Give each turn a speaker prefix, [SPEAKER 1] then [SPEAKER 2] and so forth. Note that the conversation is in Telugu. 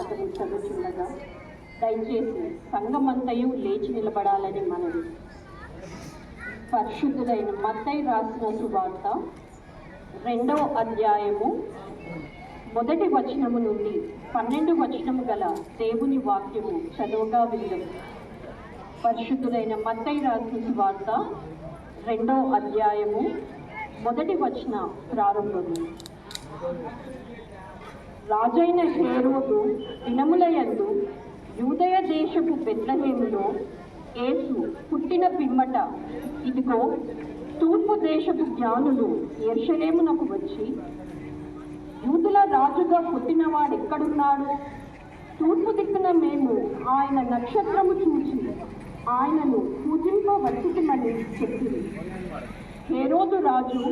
[SPEAKER 1] పాటను చదువుచుండగా దయచేసి సంఘమంతయు లేచి నిలబడాలని మనవి. పరిశుద్ధుడైన మత్తయి రాసిన సువార్త 2వ అధ్యాయము 1వ వచనము నుండి 12వ వచనము గల దేవుని వాక్యము చదువుగా విందాం. పరిశుద్ధుడైన మత్తయి రాసిన సువార్త 2వ అధ్యాయము 1వ వచన ప్రారంభము. రాజైన హేరోదు దినములయందు యూదయ దేశపు బెత్లెహేములో యేసు పుట్టిన పిమ్మట ఇదిగో తూర్పు దేశపు జ్ఞానులు యెరూషలేమునకు వచ్చి, యూదుల రాజుగా పుట్టినవాడెక్కడున్నాడు? తూర్పు దిక్కున మేము ఆయన నక్షత్రము చూసి ఆయనను పూజింపవచ్చుమని చెప్పింది. హేరోదు రాజు